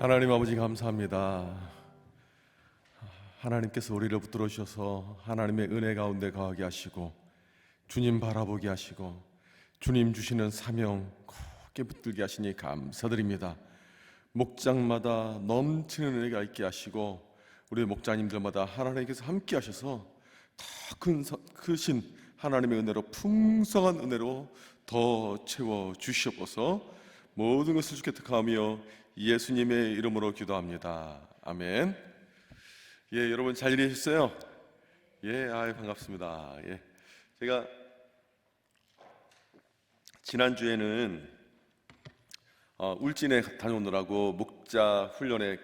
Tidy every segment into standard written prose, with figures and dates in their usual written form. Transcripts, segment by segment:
하나님 아버지 감사합니다. 하나님께서 우리를 붙들어 주셔서 하나님의 은혜 가운데 거하게 하시고 주님 바라보게 하시고 주님 주시는 사명 굳게 붙들게 하시니 감사드립니다. 목장마다 넘치는 은혜가 있게 하시고 우리 목자님들마다 하나님께서 함께 하셔서 더 크신 하나님의 은혜로 풍성한 은혜로 더 채워 주시옵소서. 모든 것을 주께 택하며 예수님의 이름으로 기도합니다. 아멘. 예, 여러분 잘 지내셨어요? 예, 반갑습니다. 예, 제가 지난주에는 울진에 다녀오느라고 목자 훈련에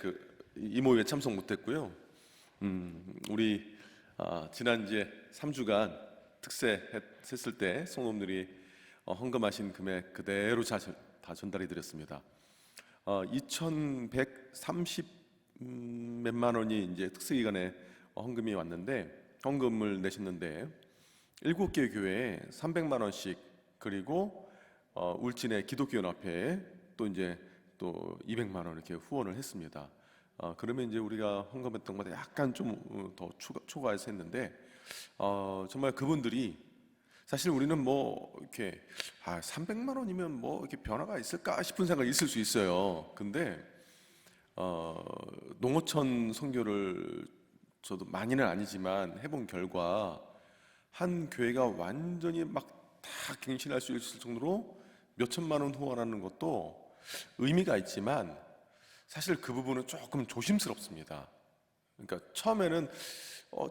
이모회에 참석 못했고요. 우리 지난주에 3주간 특세 했을 때 성도님들이 헌금하신 금액 그대로 다 전달해 드렸습니다. 2,130 몇만 원이 이제 특세 기간에 헌금이 왔는데 헌금을 내셨는데 7개 교회에 300만 원씩 그리고 울진의 기독교연합회에 또 200만 원 이렇게 후원을 했습니다. 그러면 이제 우리가 헌금했던 것보다 약간 좀 더 초과해서 했는데 정말 그분들이 사실 우리는 뭐 이렇게 300만 원이면 뭐 이렇게 변화가 있을까 싶은 생각이 있을 수 있어요. 근데 농어촌 선교를 저도 많이는 아니지만 해본 결과 한 교회가 완전히 막 다 갱신할 수 있을 정도로 몇 천만 원 후원하는 것도 의미가 있지만 사실 그 부분은 조금 조심스럽습니다. 그러니까 처음에는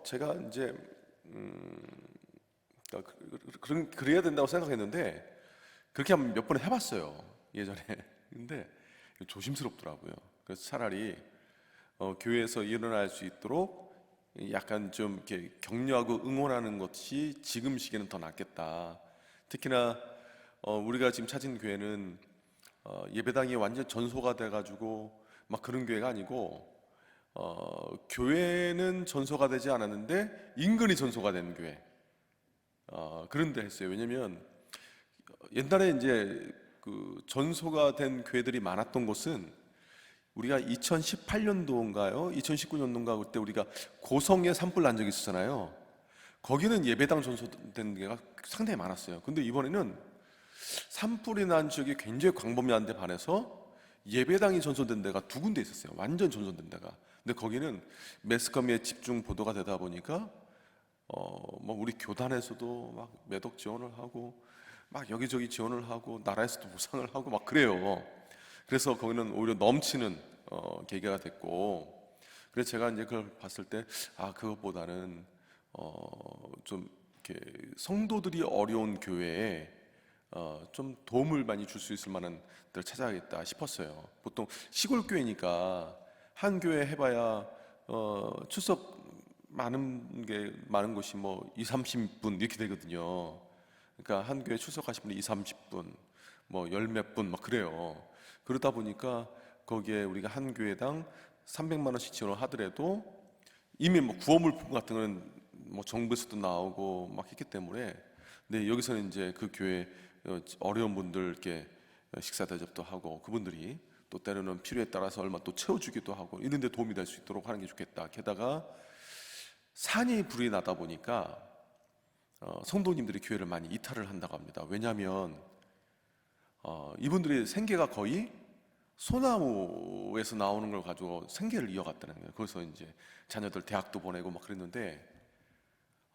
제가 이제 그래야 된다고 생각했는데 그렇게 한번 몇 번 해봤어요 예전에. 근데 조심스럽더라고요. 그래서 차라리 교회에서 일어날 수 있도록 약간 좀 이렇게 격려하고 응원하는 것이 지금 시기에는 더 낫겠다. 특히나 우리가 지금 찾은 교회는 예배당이 완전 전소가 돼가지고 막 그런 교회가 아니고 교회는 전소가 되지 않았는데 인근이 전소가 된 교회. 그런 데 했어요. 왜냐면 옛날에 이제 그 전소가 된 교회들이 많았던 곳은 우리가 2018년도인가요? 2019년도인가 그때 우리가 고성에 산불 난 적이 있었잖아요. 거기는 예배당 전소된 데가 상당히 많았어요. 근데 이번에는 산불이 난 지역이 굉장히 광범위한데 반해서 예배당이 전소된 데가 2군데 있었어요. 완전 전소된 데가. 근데 거기는 매스컴에 집중 보도가 되다 보니까 뭐 우리 교단에서도 막 매독 지원을 하고 막 여기저기 지원을 하고 나라에서도 보상을 하고 막 그래요. 그래서 거기는 오히려 넘치는 계기가 됐고, 그래서 제가 이제 그걸 봤을 때 그것보다는 좀 이렇게 성도들이 어려운 교회에 좀 도움을 많이 줄 수 있을 만한 데를 찾아야겠다 싶었어요. 보통 시골 교회니까 한 교회 해봐야 출석 많은 곳이 뭐 2, 30분 이렇게 되거든요. 그러니까 한 교회 출석하신 분이 2, 30분, 뭐 열 몇 분 막 그래요. 그러다 보니까 거기에 우리가 한 교회당 300만 원씩 지원을 하더라도 이미 뭐 구호물품 같은 거는 뭐 정부에서도 나오고 막 했기 때문에, 근데 여기서는 이제 그 교회 어려운 분들 이렇게 식사 대접도 하고 그분들이 또 때로는 필요에 따라서 얼마 또 채워주기도 하고 이런 데 도움이 될 수 있도록 하는 게 좋겠다. 게다가 산이 불이 나다 보니까 성도님들이 교회를 많이 이탈을 한다고 합니다. 왜냐하면 이분들의 생계가 거의 소나무에서 나오는 걸 가지고 생계를 이어갔다는 거예요. 그래서 이제 자녀들 대학도 보내고 막 그랬는데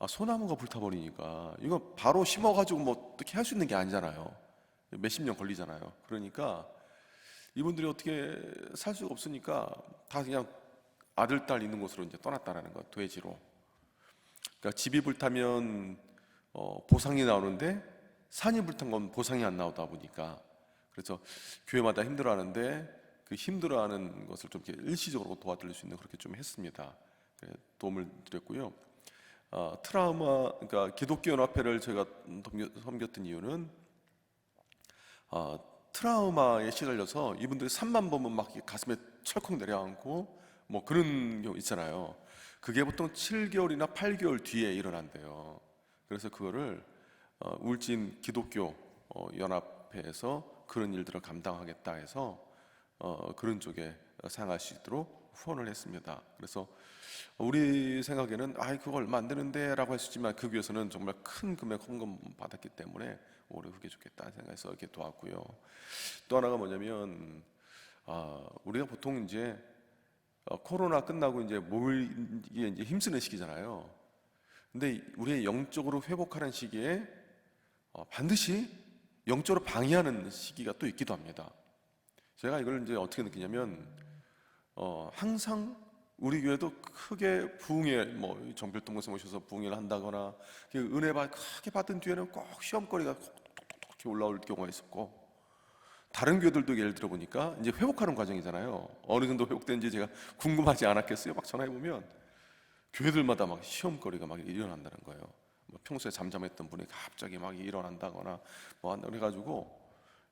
소나무가 불타버리니까 이거 바로 심어가지고 뭐 어떻게 할 수 있는 게 아니잖아요. 몇십 년 걸리잖아요. 그러니까 이분들이 어떻게 살 수가 없으니까 다 그냥 아들, 딸 있는 곳으로 이제 떠났다라는 거예요. 돼지로. 그러니까 집이 불타면 보상이 나오는데 산이 불탄 건 보상이 안 나오다 보니까, 그래서 교회마다 힘들어하는데 그 힘들어하는 것을 좀 이렇게 일시적으로 도와드릴 수 있는 그렇게 좀 했습니다. 도움을 드렸고요. 그러니까 기독교연합회를 제가 섬겼던 이유는 트라우마에 시달려서 이분들이 산만 보면 막 가슴에 철컥 내려앉고 뭐 그런 경우 있잖아요. 그게 보통 7개월이나 8개월 뒤에 일어난대요. 그래서 그거를 울진 기독교 연합회에서 그런 일들을 감당하겠다 해서 그런 쪽에 사용할 수 있도록 후원을 했습니다. 그래서 우리 생각에는 그거 얼마 안 되는데라고 했었지만 그 교회에서는 정말 큰 금액 헌금 받았기 때문에 오래 후게 좋겠다 생각해서 이렇게 도왔고요. 또 하나가 뭐냐면 우리가 보통 이제 코로나 끝나고 이제 모이기에 이제 힘쓰는 시기잖아요. 근데 우리의 영적으로 회복하는 시기에 반드시 영적으로 방해하는 시기가 또 있기도 합니다. 제가 이걸 이제 어떻게 느끼냐면 항상 우리 교회도 크게 부흥회 뭐 정별동 목사 모셔서 부흥회를 한다거나 은혜 크게 받은 뒤에는 꼭 시험거리가 톡톡톡 이렇게 올라올 경우가 있었고, 다른 교회들도 예를 들어 보니까 이제 회복하는 과정이잖아요. 어느 정도 회복된지 제가 궁금하지 않았겠어요. 막 전화해 보면 교회들마다 막 시험거리가 막 일어난다는 거예요. 뭐 평소에 잠잠했던 분이 갑자기 막 일어난다거나 뭐 한다 그래가지고,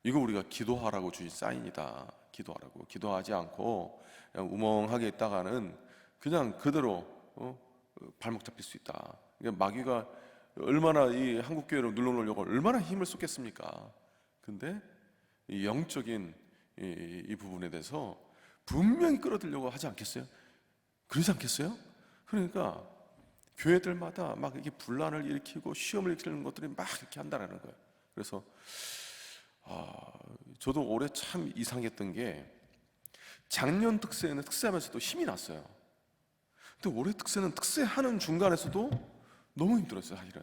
이거 우리가 기도하라고 주신 사인이다. 기도하라고. 기도하지 않고 그냥 우멍하게 있다가는 그냥 그대로 발목 잡힐 수 있다. 그러니까 마귀가 얼마나 이 한국 교회를 눌러놓으려고 얼마나 힘을 쏟겠습니까? 근데 이 영적인 이 부분에 대해서 분명히 끌어들려고 하지 않겠어요? 그러지 않겠어요? 그러니까 교회들마다 막 이렇게 분란을 일으키고 시험을 일으키는 것들이 막 이렇게 한다는 거예요. 그래서 저도 올해 참 이상했던 게, 작년 특세는 특세하면서도 힘이 났어요. 근데 올해 특세는 특세하는 중간에서도 너무 힘들었어요. 사실은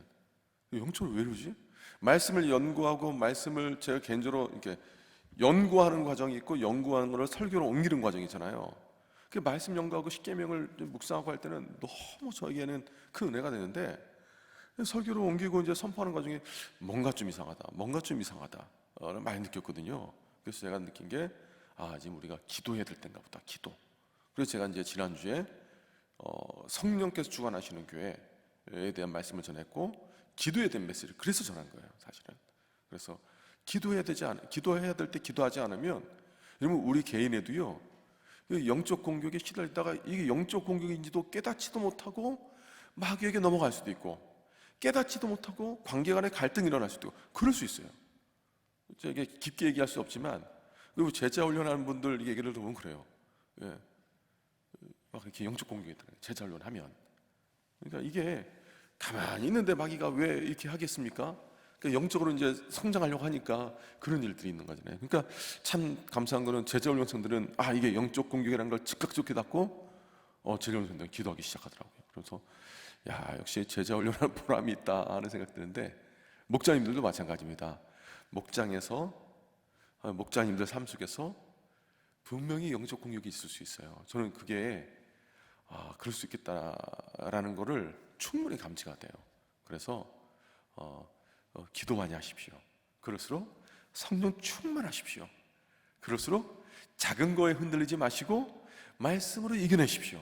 영적으로 왜 이러지? 말씀을 연구하고 말씀을 제가 개인적으로 이렇게 연구하는 과정이 있고 연구하는 것을 설교로 옮기는 과정이 있잖아요. 그 말씀 연구하고 십계명을 묵상하고 할 때는 너무 저에게는 큰 은혜가 되는데, 설교로 옮기고 이제 선포하는 과정에 뭔가 좀 이상하다, 뭔가 좀 이상하다 많이 느꼈거든요. 그래서 제가 느낀 게 지금 우리가 기도해야 될 때인가 보다. 기도. 그래서 제가 이제 지난주에 성령께서 주관하시는 교회에 대한 말씀을 전했고, 기도에 대한 메시지를 그래서 전한 거예요, 사실은. 그래서 기도해야 될 때 기도하지 않으면, 여러분 우리 개인에도요, 영적 공격에 시달리다가 이게 영적 공격인지도 깨닫지도 못하고 마귀에게 넘어갈 수도 있고, 깨닫지도 못하고 관계 간에 갈등이 일어날 수도 있고, 그럴 수 있어요. 제가 깊게 얘기할 수 없지만, 그리고 제자 훈련하는 분들 얘기를 들어보면 그래요. 막 이렇게 영적 공격이 있더라고요, 제자 훈련하면. 그러니까 이게 가만히 있는데 마귀가 왜 이렇게 하겠습니까? 그러니까 영적으로 이제 성장하려고 하니까 그런 일들이 있는 거잖아요. 그러니까 참 감사한 거는 제자 훈련생들은 이게 영적 공격이라는 걸 즉각적으로 깨닫고 제자 훈련생들은 기도하기 시작하더라고요. 그래서 역시 제자 훈련하는 보람이 있다 하는 생각 드는데, 목자님들도 마찬가지입니다. 목자님들 삶 속에서 분명히 영적 공격이 있을 수 있어요. 저는 그게 그럴 수 있겠다라는 거를 충분히 감지가 돼요. 그래서 기도 많이 하십시오. 그럴수록 성령 충만하십시오. 그럴수록 작은 거에 흔들리지 마시고 말씀으로 이겨내십시오.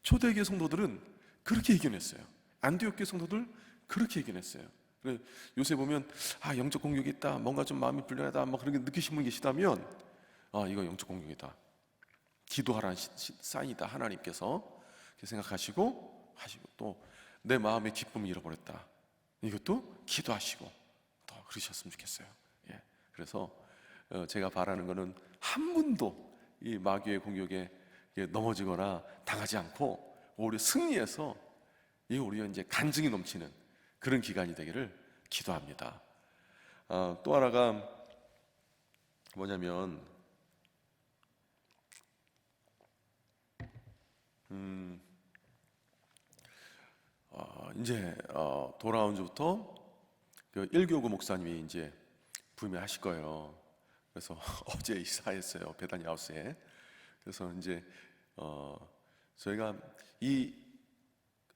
초대교회 성도들은 그렇게 이겨냈어요. 안디옥 교회 성도들 그렇게 이겨냈어요. 요새 보면 영적 공격이 있다, 뭔가 좀 마음이 불편하다, 뭐 그런 게 느끼신 분 계시다면 이거 영적 공격이다, 기도하라는 사인이다, 하나님께서 이렇게 생각하시고 또 내 마음의 기쁨을 잃어버렸다, 이것도 기도하시고 또 그러셨으면 좋겠어요. 그래서 제가 바라는 거는 한 분도 이 마귀의 공격에 넘어지거나 당하지 않고 오히려 승리해서 우리가 이제 간증이 넘치는 그런 기간이 되기를 기도합니다. 또 하나가 뭐냐면 이제 돌아온 주부터 그 1교구 목사님이 이제 부임하실 거예요. 그래서 어제 이사했어요, 베다니 하우스에. 그래서 이제 저희가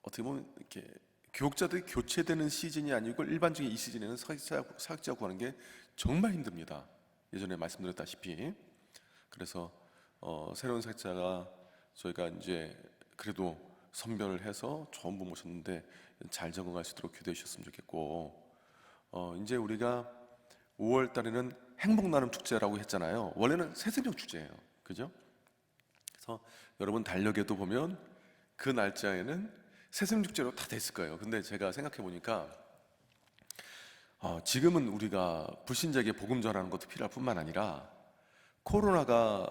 어떻게 보면 이렇게 교육자들이 교체되는 시즌이 아니고 일반적인 이 시즌에는 사역자 구하는 게 정말 힘듭니다. 예전에 말씀드렸다시피. 그래서 새로운 사역자가 저희가 이제 그래도 선별을 해서 좋은 분 모셨는데 잘 적응할 수 있도록 기도해 주셨으면 좋겠고, 이제 우리가 5월 달에는 행복나눔 축제라고 했잖아요. 원래는 새새벽 축제예요, 그죠? 그래서 여러분 달력에도 보면 그 날짜에는 새샘 축제로 다 됐을 거예요. 근데 제가 생각해 보니까 지금은 우리가 불신자에게 복음 전하는 것도 필요할 뿐만 아니라 코로나가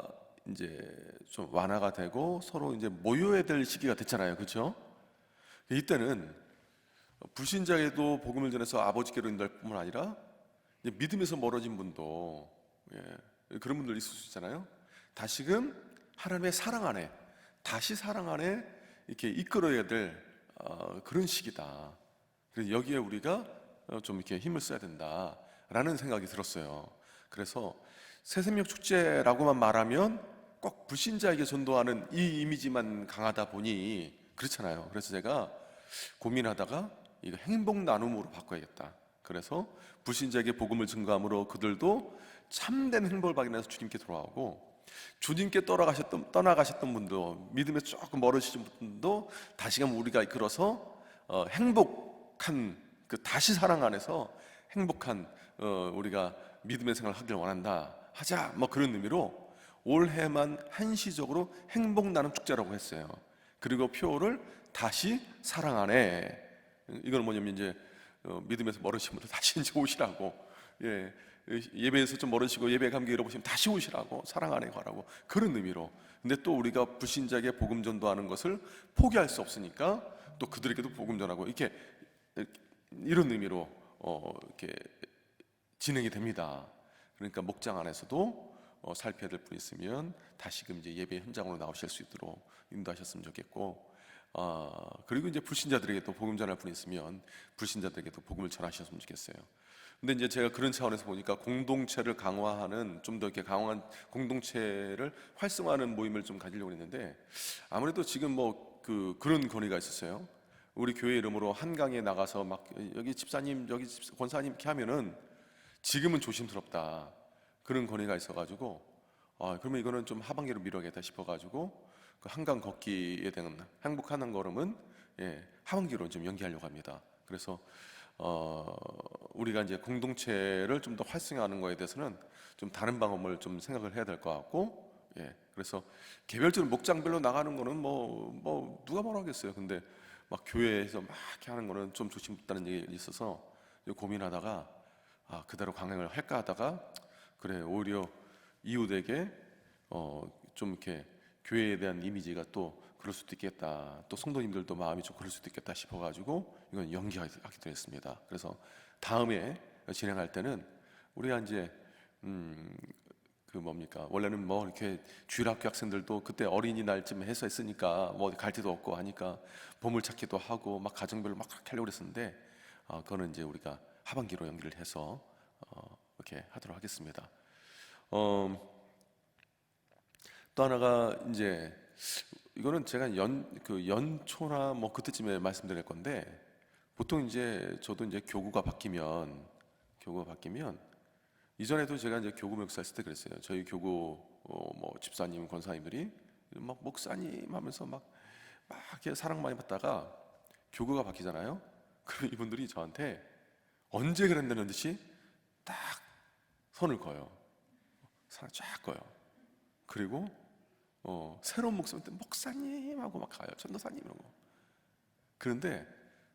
이제 좀 완화가 되고 서로 이제 모여야 될 시기가 됐잖아요. 그렇죠? 이때는 불신자에도 복음을 전해서 아버지께로 인도할 뿐만 아니라 이제 믿음에서 멀어진 분도, 그런 분들 있을 수 있잖아요. 다시금 하나님의 사랑 안에, 다시 사랑 안에 이렇게 이끌어야 될 그런 시기다. 그래서 여기에 우리가 좀 이렇게 힘을 써야 된다라는 생각이 들었어요. 그래서 새생명 축제라고만 말하면 꼭 불신자에게 전도하는 이 이미지만 강하다 보니 그렇잖아요. 그래서 제가 고민하다가 이거 행복 나눔으로 바꿔야겠다. 그래서 불신자에게 복음을 증거함으로 그들도 참된 행복을 발견해서 주님께 돌아오고, 주님께 떠나가셨던 분도, 믿음에 조금 멀어지신 분도 다시금 우리가 이끌어서 행복한 그 다시 사랑 안에서 행복한 우리가 믿음의 생활을 하길 원한다 하자, 뭐 그런 의미로 올해만 한시적으로 행복 나눔 축제라고 했어요. 그리고 표를 다시 사랑 안에, 이건 뭐냐면 이제 믿음에서 멀어지신 분들 다시 이제 오시라고, 예배에서 좀 멀어지시고 예배 감기 잃어보시면 다시 오시라고, 사랑 안에 가라고, 그런 의미로. 근데 또 우리가 불신자에게 복음 전도하는 것을 포기할 수 없으니까 또 그들에게도 복음 전하고, 이렇게 이런 의미로 이렇게 진행이 됩니다. 그러니까 목장 안에서도 살펴야 될 분이 있으면 다시금 이제 예배 현장으로 나오실 수 있도록 인도하셨으면 좋겠고, 그리고 이제 불신자들에게도 복음 전할 분이 있으면 불신자들에게도 복음을 전하셨으면 좋겠어요. 근데 이제 제가 그런 차원에서 보니까 공동체를 강화하는, 좀 더 이렇게 강화한 공동체를 활성화하는 모임을 좀 가지려고 했는데, 아무래도 지금 뭐 그런 건의가 있었어요. 우리 교회 이름으로 한강에 나가서 막 여기 집사님, 여기 권사님 이렇게 하면은 지금은 조심스럽다, 그런 건의가 있어가지고, 그러면 이거는 좀 하반기로 미뤄야겠다 싶어가지고 그 한강 걷기에 대한 행복한 한 걸음은 하반기로 좀 연기하려고 합니다. 그래서 우리가 이제 공동체를 좀 더 활성화하는 거에 대해서는 좀 다른 방법을 좀 생각을 해야 될 것 같고, 그래서 개별적으로 목장별로 나가는 거는 뭐 누가 뭐라 하겠어요. 근데 막 교회에서 막 이렇게 하는 거는 좀 조심스럽다는 얘기가 있어서 고민하다가 그대로 강행을 할까 하다가, 그래, 오히려 이웃에게 좀 이렇게 교회에 대한 이미지가 또 그럴 수도 있겠다, 또 성도님들도 마음이 좀 그럴 수도 있겠다 싶어가지고 이건 연기하기도 했습니다. 그래서 다음에 진행할 때는 우리가 이제 그 뭡니까, 원래는 뭐 이렇게 주일학교 학생들도 그때 어린이날쯤 해서 했으니까 뭐 갈 데도 없고 하니까 보물찾기도 하고 막 가정별로 막 그렇게 하려고 그랬었는데, 그거는 이제 우리가 하반기로 연기를 해서 이렇게 하도록 하겠습니다. 또 하나가 이제, 이거는 제가 연초나 뭐 그때쯤에 말씀드릴 건데, 보통 이제 저도 이제 교구가 바뀌면 이전에도 제가 이제 교구 목사했을 때 그랬어요. 저희 교구 뭐 집사님, 권사님들이 막 목사님 하면서 막 이렇게 사랑 많이 받다가 교구가 바뀌잖아요. 그럼 이분들이 저한테 언제 그랬다는 듯이 딱 손을 거요. 손을 쫙 거요. 그리고 새로운 목사님한테 목사님 하고 막 가요. 전도사님 이런 거. 그런데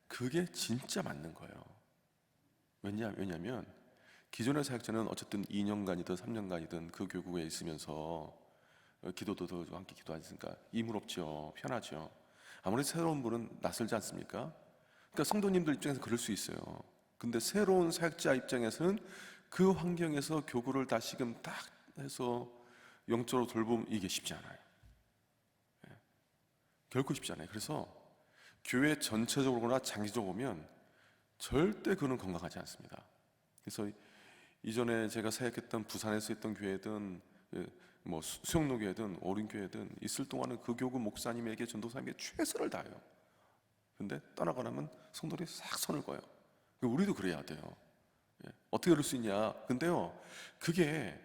그게 진짜 맞는 거예요. 왜냐면 기존의 사역자는 어쨌든 2년간이든 3년간이든 그 교구에 있으면서 기도도 더 함께 기도하니까 이물없죠. 편하죠. 아무래도 새로운 분은 낯설지 않습니까? 그러니까 성도님들 입장에서 그럴 수 있어요. 근데 새로운 사역자 입장에서는 그 환경에서 교구를 다시금 딱 해서 영적으로 돌보면 이게 쉽지 않아요. 결코 쉽지 않아요. 그래서 교회 전체적으로나 장기적으로 보면 절대 그는 건강하지 않습니다. 그래서 이전에 제가 사역했던 부산에서 있던 교회든 뭐 수영로 교회든 어린 교회든 있을 동안은 그 교구 목사님에게 전도사님에게 최선을 다해요. 근데 떠나고 나면 성도들이 싹 손을 꺼요. 우리도 그래야 돼요. 어떻게 그럴 수 있냐? 근데요, 그게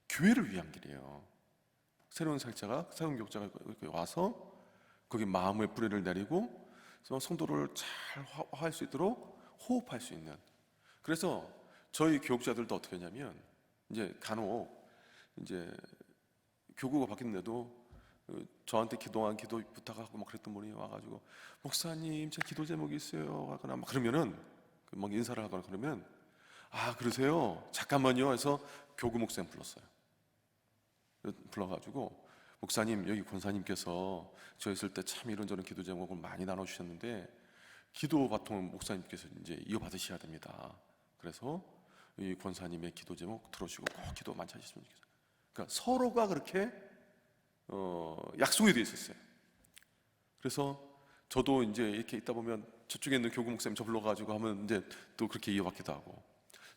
교회를 위한 길이에요. 새로운 사역자가, 새로운 교육자가 이렇게 와서 거기 마음의 뿌리를 내리고 성도를 잘 화할 수 있도록 호흡할 수 있는. 그래서 저희 교육자들도 어떻게 하냐면, 이제 간혹 이제 교구가 바뀌는데도 저한테 기도한 기도 부탁하고 막 그랬던 분이 와가지고 목사님 제 기도 제목이 있어요 하거나 막 그러면은 막 인사를 하거나 그러면 그러세요? 잠깐만요 해서 교구 목사님 불렀어요. 불러가지고 목사님, 여기 권사님께서 저 있을 때 참 이런저런 기도 제목을 많이 나눠주셨는데 기도 바통을 목사님께서 이제 이어받으셔야 됩니다. 그래서 이 권사님의 기도 제목 들어주시고 꼭 기도 많이 하셨으면 좋겠어요. 그러니까 서로가 그렇게 약속이 되어 있었어요. 그래서 저도 이제 이렇게 있다 보면 저쪽에 있는 교구 목사님 저 불러가지고 하면 이제 또 그렇게 이어받기도 하고,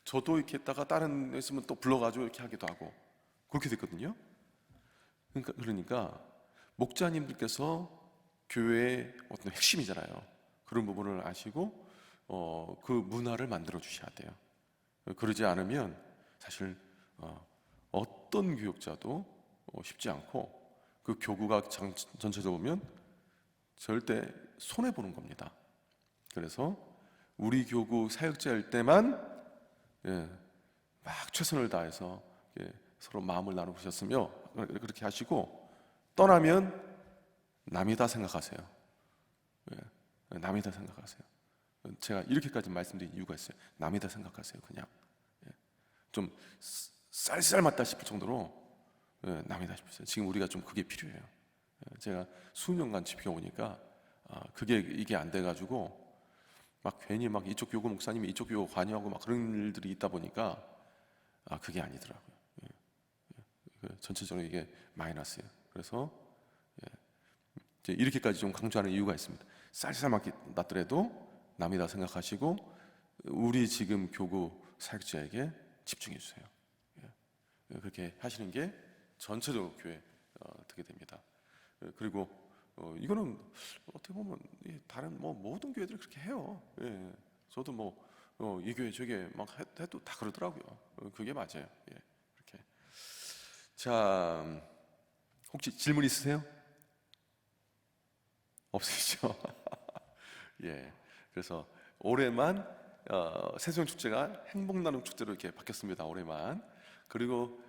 저도 이렇게 있다가 다른 애 있으면 또 불러가지고 이렇게 하기도 하고 그렇게 됐거든요. 그러니까 목자님들께서 교회의 어떤 핵심이잖아요. 그런 부분을 아시고 그 문화를 만들어 주셔야 돼요. 그러지 않으면 사실 어떤 교육자도 쉽지 않고 그 교구가 전체적으로 보면 절대 손해 보는 겁니다. 그래서 우리 교구 사역자일 때만 막 최선을 다해서 서로 마음을 나누셨으며 그렇게 하시고, 떠나면 남이다 생각하세요. 남이다 생각하세요. 제가 이렇게까지 말씀드린 이유가 있어요. 남이다 생각하세요. 그냥 좀 쌀쌀맞다 싶을 정도로 남이다 싶으세요. 지금 우리가 좀 그게 필요해요. 제가 수년간 지켜보니까 그게 이게 안 돼가지고 막 괜히 막 이쪽 교구 목사님이 이쪽 교구 관여하고 막 그런 일들이 있다 보니까 그게 아니더라고요. 전체적으로 이게 마이너스예요. 그래서 이렇게까지 좀 강조하는 이유가 있습니다. 쌀쌀맞게 났더라도 남이다 생각하시고 우리 지금 교구 사역자에게 집중해 주세요. 그렇게 하시는 게 전체적으로 교회 되게 됩니다. 그리고 이거는 어떻게 보면 다른 모든 교회들이 그렇게 해요. 저도 이 교회 저게 막 해도 다 그러더라고요. 그게 맞아요. 그렇게. 자, 혹시 질문 있으세요? 없으시죠? 그래서 올해만 세종 축제가 행복나눔 축제로 이렇게 바뀌었습니다. 올해만. 그리고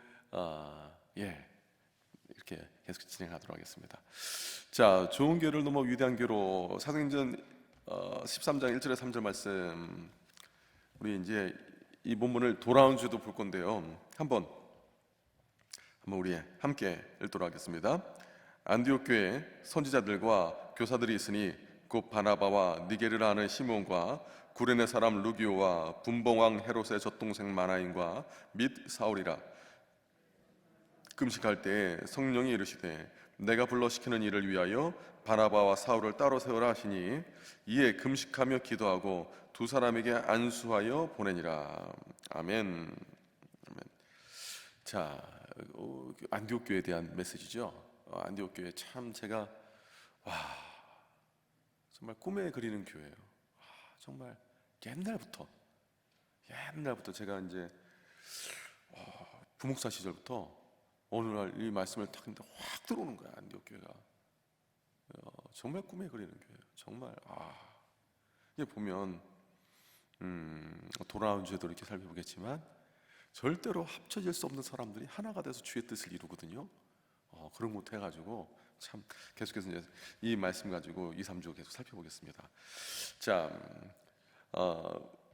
이렇게 계속 진행하도록 하겠습니다. 자, 좋은 교회를 넘어 위대한 교회로, 사도행전 13장 1절에 3절 말씀, 우리 이제 이 본문을 돌아온 주에도 볼 건데요. 한번 우리 함께 읽도록 하겠습니다. 안디옥 교회에 선지자들과 교사들이 있으니 곧 바나바와 니게르라 하는 시몬과 구레네 사람 루기오와 분봉왕 헤롯의 젖동생 마나인과 및 사울이라. 금식할 때에 성령이 이르시되 내가 불러 시키는 일을 위하여 바나바와 사울을 따로 세우라 하시니 이에 금식하며 기도하고 두 사람에게 안수하여 보내니라. 아멘. 자, 안디옥 교회에 대한 메시지죠. 안디옥 교회 참 제가 정말 꿈에 그리는 교회예요. 정말 옛날부터 제가 이제 부목사 시절부터 어느 날 이 말씀을 딱 듣는데 확 들어오는 거야. 안디옥 교회가 정말 꿈에 그리는 교회예요. 정말 이게 보면 돌아온 주에도 이렇게 살펴보겠지만 절대로 합쳐질 수 없는 사람들이 하나가 돼서 주의 뜻을 이루거든요. 그런 것도 해가지고 참 계속해서 이제 이 말씀 가지고 2, 3주 계속 살펴보겠습니다. 자,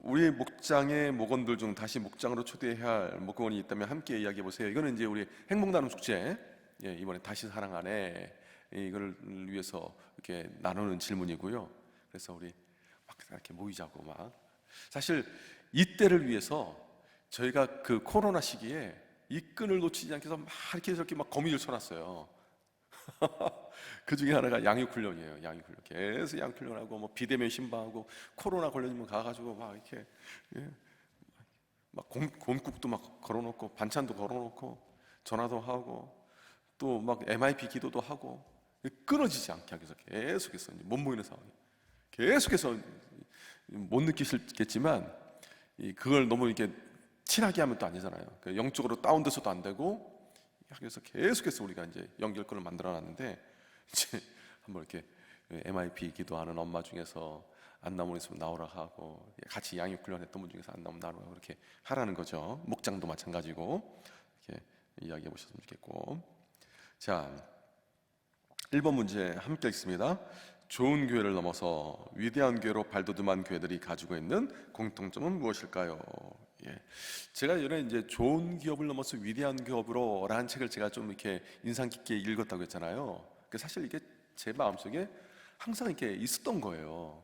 우리 목장의 목원들 중 다시 목장으로 초대해야 할 목원이 있다면 함께 이야기해 보세요. 이거는 이제 우리 행복나눔 축제, 이번에 다시 사랑 안에 이걸 위해서 이렇게 나누는 질문이고요. 그래서 우리 막 이렇게 모이자고 막, 사실 이때를 위해서 저희가 그 코로나 시기에 이 끈을 놓치지 않게 해서 막 이렇게 저렇게 막 거미줄 쳐놨어요. 그 중에 하나가 양육훈련이에요. 양육훈련. 계속 양육훈련하고 비대면 신방하고 코로나 걸리면 가가지고 막 이렇게 막 곰국도 막 걸어놓고 반찬도 걸어놓고 전화도 하고 또 막 MIP 기도도 하고 끊어지지 않게 하기 위해서 계속해서 못 모이는 상황이 계속해서 못 느끼시겠지만 그걸 너무 이렇게 친하게 하면 또 아니잖아요. 영적으로 다운돼서도 안 되고, 그래서 계속해서 우리가 이제 연결권을 만들어놨는데 이제 한번 이렇게 MIP 기도하는 엄마 중에서 안 나오면 있으면 나오라 하고, 같이 양육훈련했던 분 중에서 안 나오면 나오라 그렇게 하라는 거죠. 목장도 마찬가지고 이렇게 이야기해 보셨으면 좋겠고. 자, 1번 문제 함께 읽습니다. 좋은 교회를 넘어서 위대한 교회로 발돋움한 교회들이 가지고 있는 공통점은 무엇일까요? 예. 제가 예전에 이제 좋은 기업을 넘어서 위대한 기업으로라는 책을 제가 좀 이렇게 인상 깊게 읽었다고 했잖아요. 사실 이게 제 마음속에 항상 이렇게 있었던 거예요.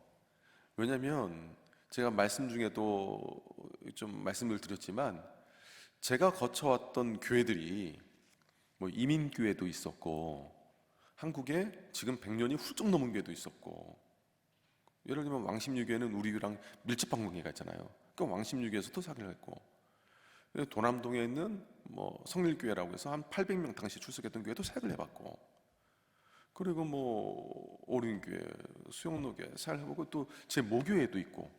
왜냐하면 제가 말씀 중에도 좀 말씀을 드렸지만 제가 거쳐왔던 교회들이 뭐 이민교회도 있었고 한국에 지금 100년이 훌쩍 넘은 교회도 있었고 예를 들면 왕십리교회는 우리 교회랑 밀접한 관계가 있잖아요. 그 왕십리교회에서도 사기를 했고 도남동에 있는 뭐 성일교회라고 해서 한 800명 당시 출석했던 교회도 사역을 해봤고 그리고 뭐 오륜교회, 수영로교회 사역을 해보고 또 제 모교회도 있고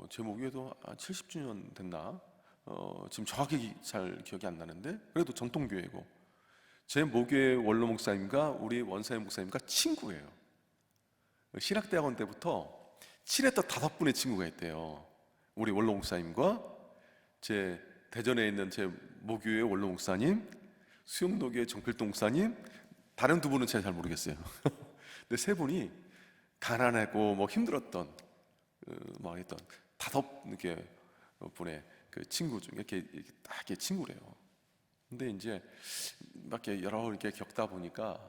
제 모교회도 한 70주년 됐나? 지금 정확히 잘 기억이 안 나는데 그래도 전통교회고 제 모교회 원로 목사님과 우리 원사님 목사님과 친구예요. 신학대학원 때부터 친했던 5분의 친구가 있대요. 우리 원로 목사님과 제 대전에 있는 제 모교회 원로 목사님, 수영로교회 정필동 목사님, 다른 2분은 제가 잘 모르겠어요. 근데 3분이 가난하고 뭐 힘들었던 막 했던 5 분의 그 친구 중에 이렇게 딱 이렇게 친구래요. 근데 이제 막 이렇게 여러 이렇게 겪다 보니까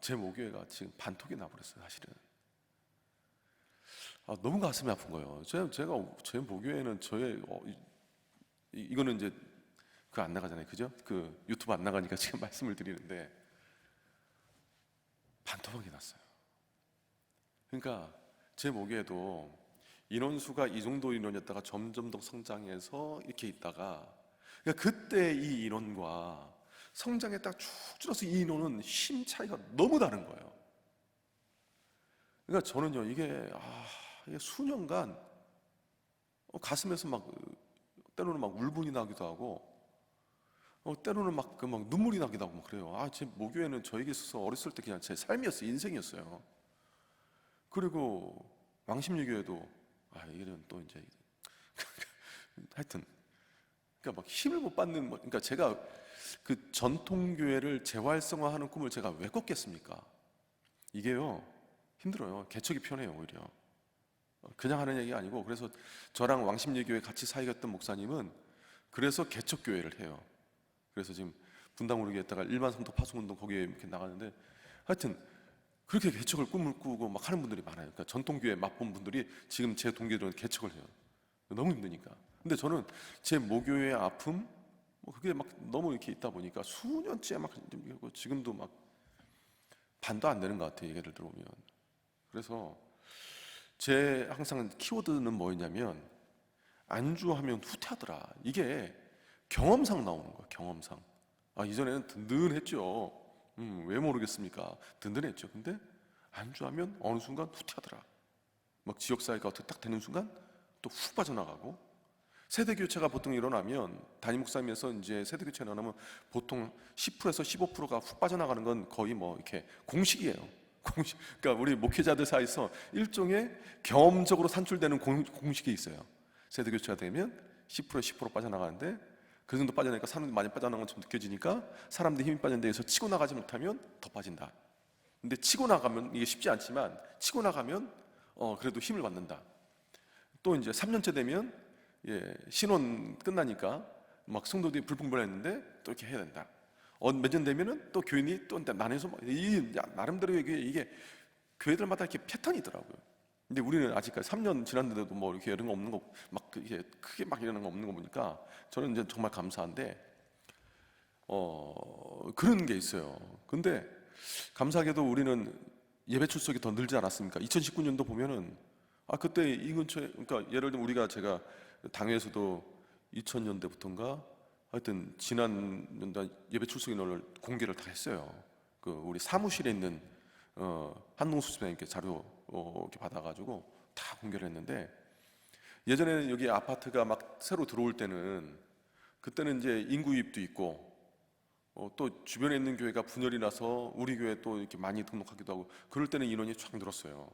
제 모교회가 지금 반토기 나버렸어요, 사실은. 너무 가슴이 아픈 거예요. 제 모교회는 이거는 이제 그 안 나가잖아요, 그죠? 그 유튜브 안 나가니까 지금 말씀을 드리는데 반토막이 났어요. 그러니까 제 모교회도 인원수가 이 정도 인원이었다가 점점 더 성장해서 이렇게 있다가 그러니까 그때 이 인원과 성장에 딱 쭉 줄어서 이 인원은 힘 차이가 너무 다른 거예요. 그러니까 저는요 이게 수년간 가슴에서 막 때로는 막 울분이 나기도 하고 때로는 막 눈물이 나기도 하고 막 그래요. 제 모교회는 저에게 있어서 어렸을 때 그냥 제 삶이었어요, 인생이었어요. 그리고 왕십리교회도 이런 또 이제 하여튼 그러니까 막 힘을 못 받는 그러니까 제가 그 전통교회를 재활성화하는 꿈을 제가 왜 꿨겠습니까? 이게요 힘들어요. 개척이 편해요 오히려. 그냥 하는 얘기가 아니고 그래서 저랑 왕십리교회 같이 사역했던 목사님은 그래서 개척교회를 해요. 그래서 지금 분당 우리 교회에다가 일반 성도 파송운동 거기에 이렇게 나가는데 하여튼 그렇게 개척을 꿈을 꾸고 막 하는 분들이 많아요. 그러니까 전통교회 맛본 분들이 지금 제 동기들은 개척을 해요. 너무 힘드니까. 근데 저는 제 모교회의 아픔, 그게 막 너무 이렇게 있다 보니까 수년째 막 지금도 막 반도 안 되는 것 같아요. 얘기를 들어보면. 그래서 제 항상 키워드는 뭐였냐면 안주하면 후퇴하더라. 이게 경험상 나오는 거예요. 경험상. 이전에는 든든했죠. 왜 모르겠습니까? 든든했죠. 근데 안주하면 어느 순간 후퇴하더라. 막 지역사회가 어떻게 딱 되는 순간 또 훅 빠져나가고 세대 교체가 보통 일어나면 담임 목사님에서 이제 세대 교체가 일어나면 보통 10%에서 15%가 훅 빠져나가는 건 거의 뭐 이렇게 공식이에요. 공식. 그러니까 우리 목회자들 사이에서 일종의 경험적으로 산출되는 공식이 있어요. 세대 교체가 되면 10%, 10% 빠져나가는데 그 정도 빠져나니까 사람들이 많이 빠져나가는 것처럼 느껴지니까 사람들이 힘이 빠진 데에서 치고 나가지 못하면 더 빠진다. 근데 치고 나가면 이게 쉽지 않지만 치고 나가면 그래도 힘을 받는다. 또 이제 3년째 되면 신혼 끝나니까 막 성도들이 불평불만했는데 또 이렇게 해야 된다. 몇 년 되면은 또 교인이 또 나눠서 나름대로 이게 교회들마다 이렇게 패턴이 있더라고요. 근데 우리는 아직까지 3년 지났는데도 뭐 이렇게 이런 거 없는 거 막 이게 크게 막 이러는 거 없는 거 보니까 저는 이제 정말 감사한데 그런 게 있어요. 근데 감사하게도 우리는 예배 출석이 더 늘지 않았습니까? 2019년도 보면은 그때 이 근처에 그러니까 예를 들면 제가 당회에서도 2000년대부터인가 하여튼 지난 연도 예배 출석 인원을 공개를 다 했어요. 그 우리 사무실에 있는 한동수 집사님께 자료 이렇게 받아가지고 다 공개를 했는데 예전에는 여기 아파트가 막 새로 들어올 때는 그때는 이제 인구 유입도 있고 또 주변에 있는 교회가 분열이 나서 우리 교회 또 이렇게 많이 등록하기도 하고 그럴 때는 인원이 쫙 늘었어요.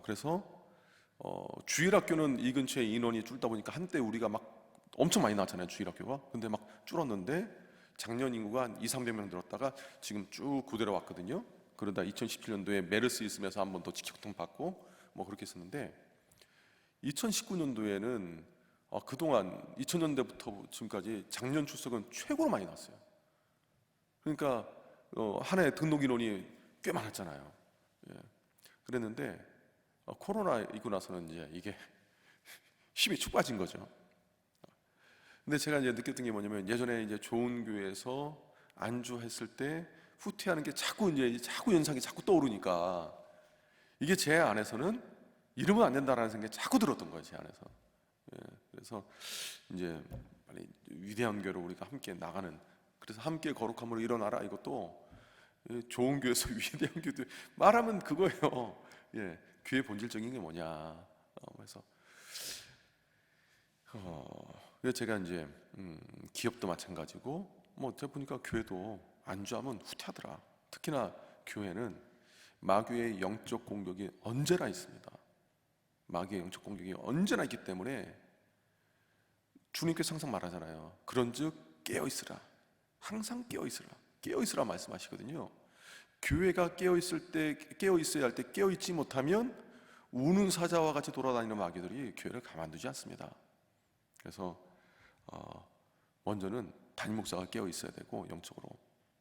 그래서 주일학교는 이 근처에 인원이 줄다 보니까 한때 우리가 막 엄청 많이 나왔잖아요 주일학교가. 근데 막 줄었는데 작년 인구가 한 200~300명 늘었다가 지금 쭉 그대로 왔거든요. 그러다 2017년도에 메르스 있으면서 한 번 더 직격탄 받고 뭐 그렇게 했었는데 2019년도에는 그동안 2000년대부터 지금까지 작년 출석은 최고로 많이 났어요. 그러니까 한 해 등록 인원이 꽤 많았잖아요. 예. 그랬는데 코로나 이고 나서는 이제 이게 힘이 축 빠진 거죠. 근데 제가 이제 느꼈던 게 뭐냐면, 예전에 이제 좋은 교회에서 안주했을 때 후퇴하는 게 자꾸 연상이 자꾸 떠오르니까, 이게 제 안에서는 이러면 안 된다라는 생각이 자꾸 들었던 거예요, 제 안에서. 예, 그래서 이제 빨리 위대한 교회로 우리가 함께 나가는, 그래서 함께 거룩함으로 일어나라, 이것도 좋은 교회에서 위대한 교회 말하면 그거예요. 예, 교회 본질적인 게 뭐냐. 그래서 그래서 제가 이제 기업도 마찬가지고, 뭐 제가 보니까 교회도 안주하면 후퇴하더라. 특히나 교회는 마귀의 영적 공격이 언제나 있습니다. 마귀의 영적 공격이 언제나 있기 때문에 주님께서 항상 말하잖아요. 그런즉 깨어 있으라. 항상 깨어 있으라. 깨어 있으라 말씀하시거든요. 교회가 깨어 있을 때, 깨어 있어야 할 때 깨어 있지 못하면 우는 사자와 같이 돌아다니는 마귀들이 교회를 가만두지 않습니다. 그래서 먼저는 담임 목사가 깨어 있어야 되고, 영적으로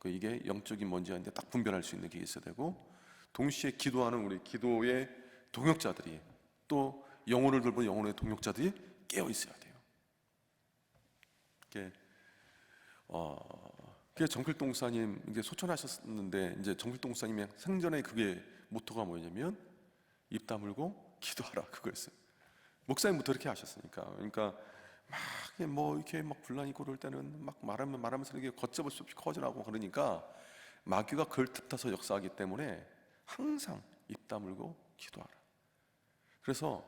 이게 영적인 뭔지 아닌데 딱 분별할 수 있는 게 있어야 되고, 동시에 기도하는 우리 기도의 동역자들이, 또 영혼을 돌보는 영혼의 동역자들이 깨어 있어야 돼요. 그게 정필동 목사님 이제 소천하셨는데, 이제 정필동 목사님의 생전에 그게 모토가 뭐냐면 입 다물고 기도하라, 그거였어요. 목사님부터 이렇게 하셨으니까. 그러니까 막 이렇게 막 분란이 있고 그럴 때는 막 말하면서 이게 걷잡을 수 없이 커져나고 그러니까, 마귀가 그걸 틈타서 역사하기 때문에 항상 입 다물고 기도하라. 그래서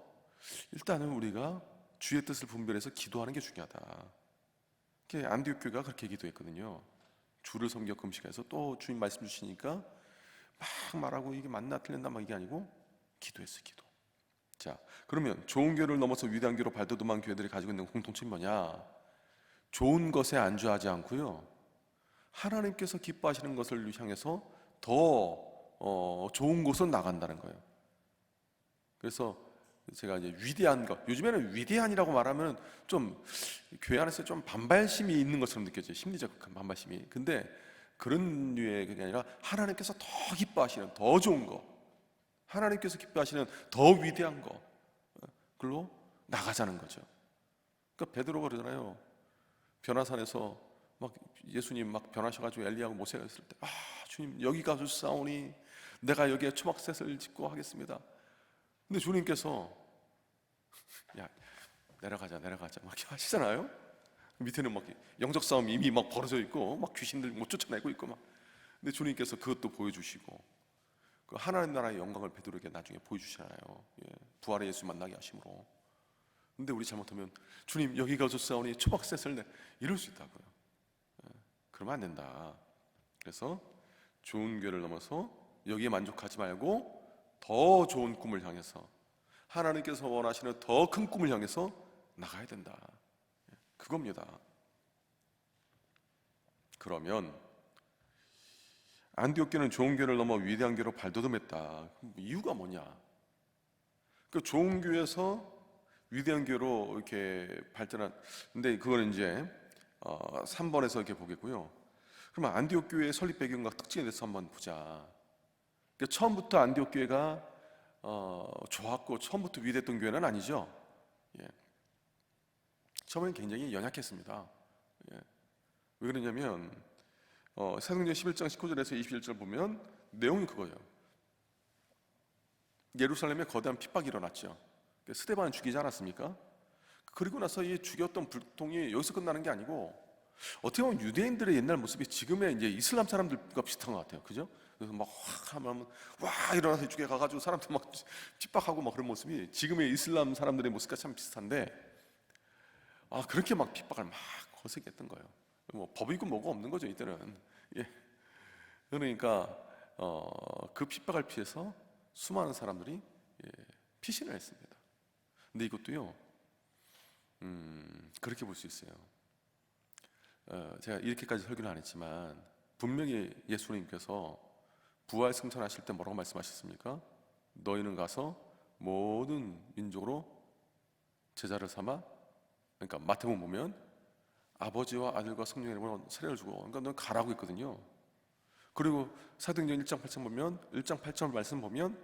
일단은 우리가 주의 뜻을 분별해서 기도하는 게 중요하다. 안디옥 교회가 그렇게 기도했거든요. 주를 섬겨 금식해서, 또 주님 말씀 주시니까 막 말하고 이게 맞나 틀렸나 막 이게 아니고 기도했어요, 기도. 자, 그러면 좋은 교회를 넘어서 위대한 교회로 발돋움한 교회들이 가지고 있는 공통점이 뭐냐? 좋은 것에 안주하지 않고요, 하나님께서 기뻐하시는 것을 향해서 더 좋은 곳으로 나간다는 거예요. 그래서 제가 이제 위대한 것, 요즘에는 위대한이라고 말하면 좀 교회 안에서 좀 반발심이 있는 것처럼 느껴져요. 심리적 반발심이. 근데 그런 류의 그게 아니라, 하나님께서 더 기뻐하시는 더 좋은 거, 하나님께서 기뻐하시는 더 위대한 거, 그걸로 나가자는 거죠. 그러니까 베드로가 그러잖아요. 변화산에서 막 예수님 막 변하셔가지고 엘리야하고 모세가 있을 때, 주님 여기 가주사오니 내가 여기에 초막셋을 짓고 하겠습니다. 근데 주님께서 야, 내려가자 막 이렇게 하시잖아요. 밑에는 막 영적 싸움이 이미 막 벌어져 있고, 막 귀신들 못 쫓아내고 있고 막. 근데 주님께서 그것도 보여주시고, 그 하나님 나라의 영광을 베드로에게 나중에 보여주시잖아요. 부활의 예수 만나게 하심으로. 근데 우리 잘못하면 주님 여기 가주사오니 초막셋을 이럴 수 있다고요. 그러면 안 된다. 그래서 좋은 교회를 넘어서 여기에 만족하지 말고 더 좋은 꿈을 향해서, 하나님께서 원하시는 더 큰 꿈을 향해서 나가야 된다. 그겁니다. 그러면 안디옥 교회는 좋은 교회를 넘어 위대한 교회로 발돋움했다. 이유가 뭐냐? 그 좋은 교회에서 위대한 교회로 이렇게 발전한, 근데 그거는 이제 3번에서 이렇게 보겠고요. 그러면 안디옥 교회의 설립 배경과 특징에 대해서 한번 보자. 그러니까 처음부터 안디옥 교회가 좋았고 처음부터 위대했던 교회는 아니죠. 처음에는 굉장히 연약했습니다. 왜 그러냐면 사도행전 11장 19절에서 21절 보면 내용이 그거예요. 예루살렘에 거대한 핍박이 일어났죠. 스데반을 죽이지 않았습니까? 그리고 나서 이 죽였던 불통이 여기서 끝나는 게 아니고, 어떻게 보면 유대인들의 옛날 모습이 지금의 이제 이슬람 사람들과 비슷한 것 같아요. 그죠? 그래서 막 확 하면 일어나서 이쪽에 가가지고 사람들 막 핍박하고 막 그런 모습이 지금의 이슬람 사람들의 모습과 참 비슷한데, 그렇게 막 핍박을 막 거세게 했던 거예요. 뭐 법이 있고 뭐가 없는 거죠, 이때는. 그러니까 그 핍박을 피해서 수많은 사람들이 피신을 했습니다. 근데 이것도요, 그렇게 볼 수 있어요. 제가 이렇게까지 설교는 안 했지만, 분명히 예수님께서 부활 승천하실 때 뭐라고 말씀하셨습니까? 너희는 가서 모든 민족으로 제자를 삼아, 그러니까 마태복음 보면 아버지와 아들과 성령의 이름으로 세례를 주고, 그러니까 너 가라고 했거든요. 그리고 사도행전 1장 8장 보면 1장 8절 말씀 보면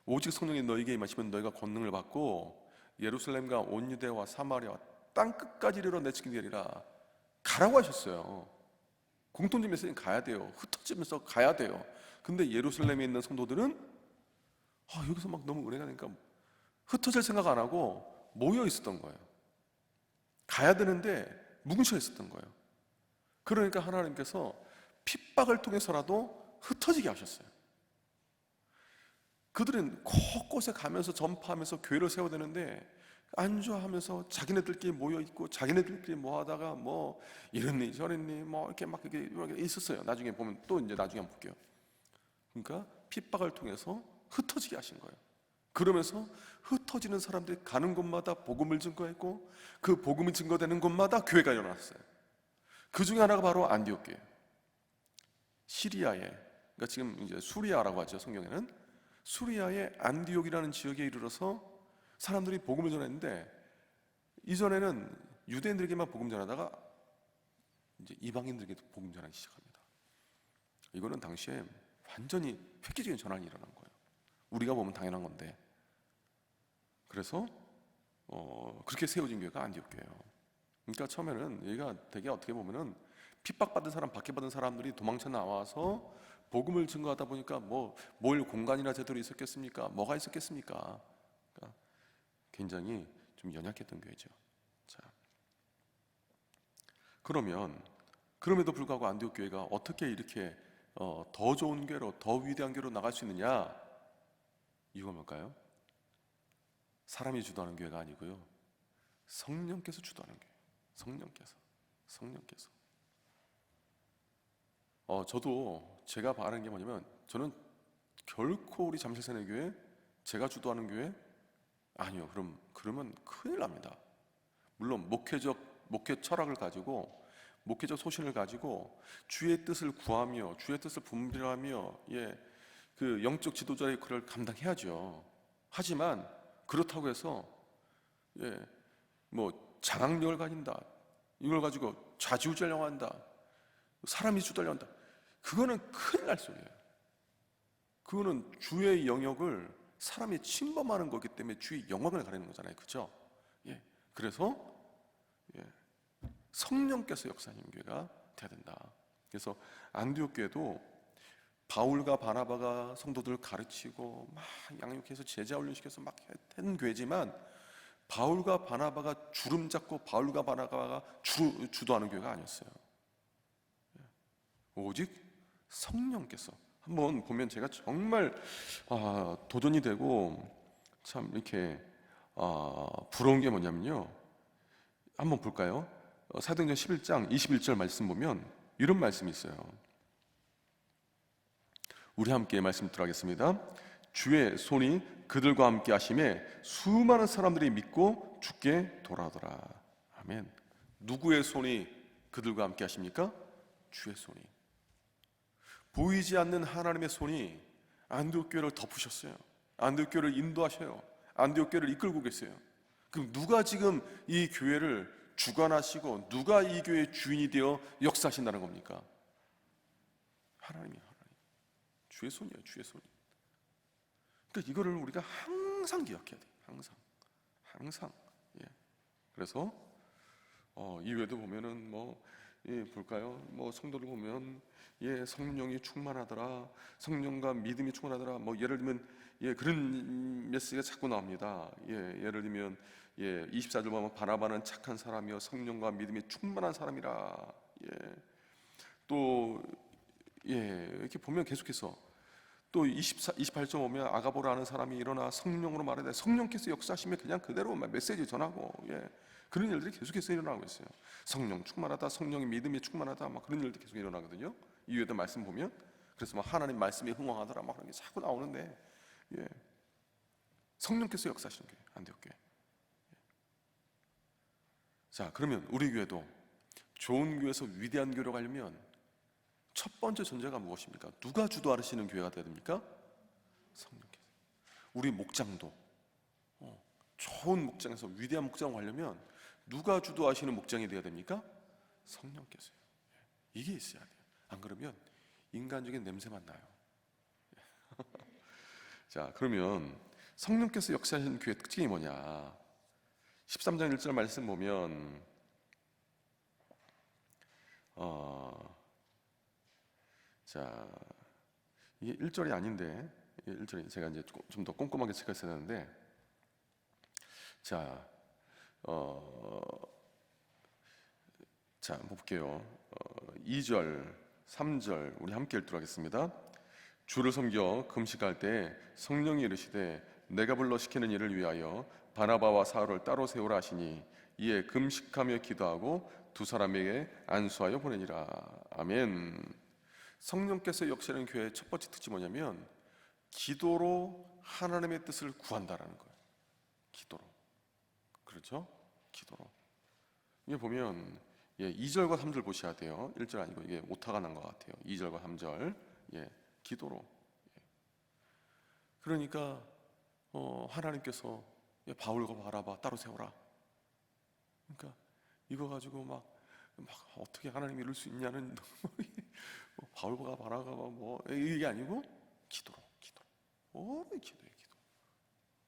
오직 성령이 너희에게 임하시면 너희가 권능을 받고 예루살렘과 온 유대와 사마리아와 땅 끝까지 이르러 내 증인이 되리라. 가라고 하셨어요. 공통점 메시지는 가야 돼요. 흩어지면서 가야 돼요. 근데 예루살렘에 있는 성도들은 여기서 막 너무 은혜가 되니까 흩어질 생각 안 하고 모여 있었던 거예요. 가야 되는데 뭉쳐 있었던 거예요. 그러니까 하나님께서 핍박을 통해서라도 흩어지게 하셨어요. 그들은 곳곳에 가면서 전파하면서 교회를 세워야 되는데 안주하면서 자기네들끼리 모여 있고 자기네들끼리 뭐 하다가 뭐 이랬니 저랬니 뭐 이렇게 막 이렇게 있었어요. 나중에 보면 또 이제 나중에 한번 볼게요. 그러니까 핍박을 통해서 흩어지게 하신 거예요. 그러면서 흩어지는 사람들이 가는 곳마다 복음을 증거했고 그 복음이 증거되는 곳마다 교회가 일어났어요. 그 중에 하나가 바로 안디옥교예요. 시리아에, 그러니까 지금 이제 수리아라고 하죠. 성경에는 수리아의 안디옥이라는 지역에 이르러서 사람들이 복음을 전했는데 이전에는 유대인들에게만 복음 전하다가 이제 이방인들에게도 복음 전하기 시작합니다. 이거는 당시에 완전히 획기적인 전환이 일어난 거예요. 우리가 보면 당연한 건데. 그래서 그렇게 세워진 교회가 안디옥교예요. 그러니까 처음에는 여기가 되게 어떻게 보면은 핍박받은 사람, 박해받은 사람들이 도망쳐 나와서 복음을 증거하다 보니까 뭘 공간이나 제대로 있었겠습니까? 뭐가 있었겠습니까? 그러니까 굉장히 좀 연약했던 교회죠. 자, 그러면 그럼에도 불구하고 안디옥 교회가 어떻게 이렇게 더 좋은 교회로, 더 위대한 교회로 나갈 수 있느냐? 이유가 뭘까요? 사람이 주도하는 교회가 아니고요, 성령께서 주도하는 교회. 성령께서. 저도 제가 바라는 게 뭐냐면, 저는 결코 우리 잠실세네 교회, 제가 주도하는 교회 아니요. 그러면 큰일 납니다. 물론 목회 철학을 가지고, 목회적 소신을 가지고 주의 뜻을 구하며 주의 뜻을 분별하며 그 영적 지도자의 역할을 감당해야죠. 하지만 그렇다고 해서 뭐 장악력을 가진다, 이걸 가지고 좌지우지하려고 한다, 사람이 주도하려고 한다, 그거는 큰일 날 소리예요. 그거는 주의 영역을 사람이 침범하는 거기 때문에 주의 영역을 가리는 거잖아요. 그렇죠? 그래서 성령께서 역사하는 교회가 돼야 된다. 그래서 안디옥 교회도 바울과 바나바가 성도들을 가르치고 막 양육해서 제자 훈련시켜서 막 했던 교회지만, 바울과 바나바가 주름 잡고 바울과 바나바가 주도하는 교회가 아니었어요. 오직 성령께서. 한번 보면 제가 정말 도전이 되고 참 이렇게 부러운 게 뭐냐면요, 한번 볼까요? 사도행전 11장 21절 말씀 보면 이런 말씀이 있어요. 우리 함께 말씀 들어가겠습니다. 주의 손이 그들과 함께 하심에 수많은 사람들이 믿고 주께 돌아오더라. 아멘. 누구의 손이 그들과 함께 하십니까? 주의 손이. 보이지 않는 하나님의 손이 안디옥 교회를 덮으셨어요. 안디옥 교회를 인도하셔요. 안디옥 교회를 이끌고 계세요. 그럼 누가 지금 이 교회를 주관하시고 누가 이 교회의 주인이 되어 역사하신다는 겁니까? 하나님이에요. 주의 손이에요. 주의 손. 그러니까 이거를 우리가 항상 기억해야 돼요. 항상. 그래서 이외에도 보면은 볼까요? 성도를 보면 성령이 충만하더라, 성령과 믿음이 충만하더라. 예를 들면 그런 메시지가 자꾸 나옵니다. 예를 들면 24절 보면 바나바는 착한 사람이요 성령과 믿음이 충만한 사람이라. 또 이렇게 보면 계속해서 또 28절 보면 아가보라는 사람이 일어나 성령으로 말하되, 성령께서 역사하시면 그냥 그대로 메시지 전하고 그런 일들이 계속해서 일어나고 있어요. 성령 충만하다, 성령의 믿음이 충만하다, 그런 일들이 계속 일어나거든요. 이외에도 말씀 보면, 그래서 하나님 말씀이 흥왕하더라 그런 게 자꾸 나오는데, 성령께서 역사하시는 교회, 안디옥 교회. 자, 그러면 우리 교회도 좋은 교회에서 위대한 교회로 가려면 첫 번째 전제가 무엇입니까? 누가 주도하시는 교회가 되어야 됩니까? 성령께서. 우리 목장도 좋은 목장에서 위대한 목장을 하려면 누가 주도하시는 목장이 되어야 됩니까? 성령께서요. 이게 있어야 돼요. 안 그러면 인간적인 냄새만 나요. 자, 그러면 성령께서 역사하시는 교회 특징이 뭐냐? 13장 1절 말씀 보면 자, 이게 1절이 아닌데 1절이 제가 이제 좀 더 꼼꼼하게 체크했어야 하는데, 자, 한번 볼게요. 2절, 3절 우리 함께 읽도록 하겠습니다. 주를 섬겨 금식할 때 성령이 이르시되 내가 불러 시키는 일을 위하여 바나바와 사울을 따로 세우라 하시니 이에 금식하며 기도하고 두 사람에게 안수하여 보내니라. 아멘. 성령께서 역사하는 교회의 첫 번째 특징이 뭐냐면 기도로 하나님의 뜻을 구한다라는 거예요. 기도로. 그렇죠? 기도로. 이게 보면 2절과 3절 보셔야 돼요. 1절 아니고 이게 오타가 난 것 같아요. 2절과 3절. 기도로. 그러니까 하나님께서 바울과 바나바 따로 세워라. 그러니까 이거 가지고 막 어떻게 하나님이 이룰 수 있냐는 바울과 바나바가 뭐 이게 아니고 기도로. 기도예요.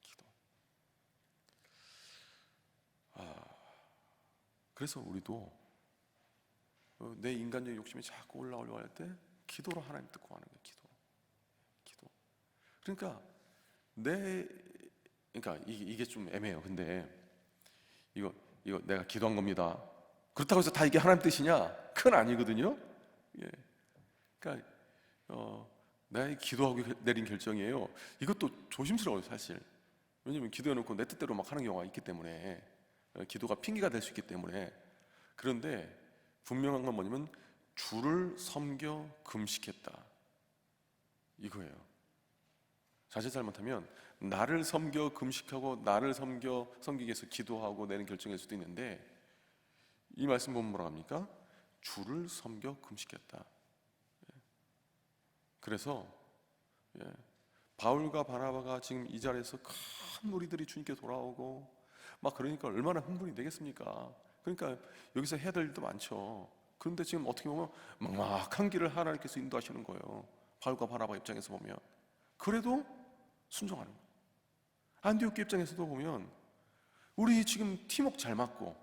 기도. 그래서 우리도 내 인간적인 욕심이 자꾸 올라오려고 할 때 기도로 하나님 뜻 구하는 거예요. 기도. 그러니까 이게 좀 애매해요. 근데 이거 내가 기도한 겁니다. 그렇다고 해서 다 이게 하나님 뜻이냐? 그건 아니거든요. 그러니까 내가 기도하고 내린 결정이에요. 이것도 조심스러워요, 사실. 왜냐면 기도해놓고 내 뜻대로 막 하는 경우가 있기 때문에, 기도가 핑계가 될 수 있기 때문에. 그런데 분명한 건 뭐냐면 주를 섬겨 금식했다, 이거예요. 자칫 잘못하면 나를 섬겨 금식하고 나를 섬기기 위해서 기도하고 내는 결정일 수도 있는데, 이 말씀 보면 뭐라 합니까? 주를 섬겨 금식했다. 그래서 바울과 바나바가 지금 이 자리에서 큰 무리들이 주님께 돌아오고 막 그러니까 얼마나 흥분이 되겠습니까? 그러니까 여기서 해야 될 일도 많죠. 그런데 지금 어떻게 보면 막막한 길을 하나님께서 인도하시는 거예요. 바울과 바나바 입장에서 보면. 그래도 순종하는 거예요. 안디옥 교회 입장에서도 보면 우리 지금 팀워크 잘 맞고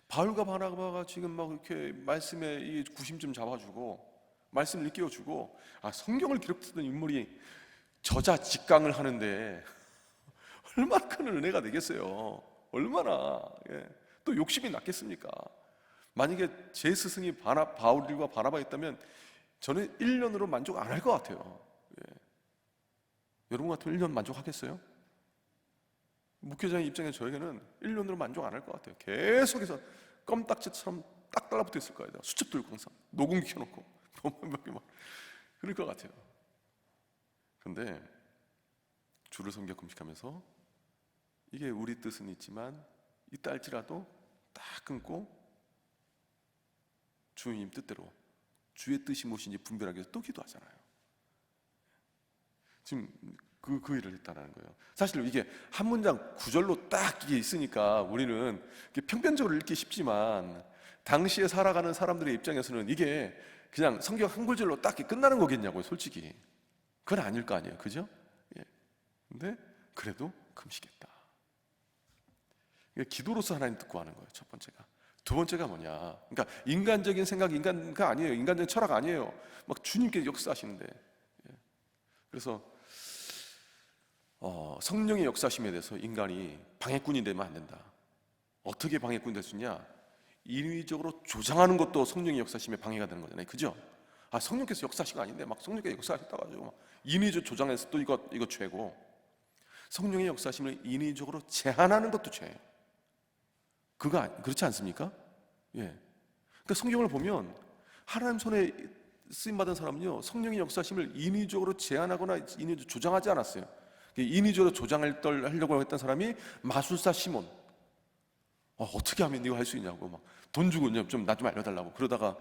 바울과 바나바가 지금 막 이렇게 말씀에 이 구심점 잡아주고 말씀을 일깨워주고, 성경을 기록했던 인물이 저자 직강을 하는데 얼마나 큰 은혜가 되겠어요. 얼마나 또 욕심이 났겠습니까? 만약에 제 스승이 바울과 바나바였다면 저는 1년으로 만족 안 할 것 같아요. 여러분 같으면 1년 만족하겠어요? 목회자의 입장에 저에게는 1년으로 만족 안 할 것 같아요. 계속해서 껌딱지처럼 딱 달라붙어 있을 거예요. 수첩 들고 항상 녹음기 켜놓고 막 그럴 것 같아요. 그런데 주를 섬겨 금식하면서 이게 우리 뜻은 있지만 있다 할지라도 딱 끊고 주님 뜻대로 주의 뜻이 무엇인지 분별하기 위해서 또 기도하잖아요. 지금 그 일을 했다는 거예요. 사실 이게 한 문장 구절로 딱 이게 있으니까 우리는 평변적으로 읽기 쉽지만 당시에 살아가는 사람들의 입장에서는 이게 그냥 성경 한 구절로 딱 끝나는 거겠냐고요, 솔직히. 그건 아닐 거 아니에요, 그죠? 근데 그래도 금식했다. 기도로서 하나님 뜻 구하는 거예요, 첫 번째가. 두 번째가 뭐냐? 그러니까 인간적인 생각, 인간가 아니에요. 인간적인 철학 아니에요. 막 주님께 역사하시는데. 그래서 성령의 역사심에 대해서 인간이 방해꾼이 되면 안 된다. 어떻게 방해꾼이 될 수 있냐? 인위적으로 조장하는 것도 성령의 역사심에 방해가 되는 거잖아요, 그죠? 성령께서 역사하신 거 아닌데 막 성령께서 역사하셨다고 가지고 막 인위적으로 조장해서 또 이거 죄고, 성령의 역사심을 인위적으로 제한하는 것도 죄예요. 그렇지 않습니까? 그러니까 성경을 보면 하나님 손에 쓰임 받은 사람은요, 성령의 역사심을 인위적으로 제한하거나 인위적으로 조장하지 않았어요. 인위적으로 조장하려고 했던 사람이 마술사 시몬. 어떻게 하면 네가 할 수 있냐고 막 돈 주고 좀 나 좀 알려달라고 그러다가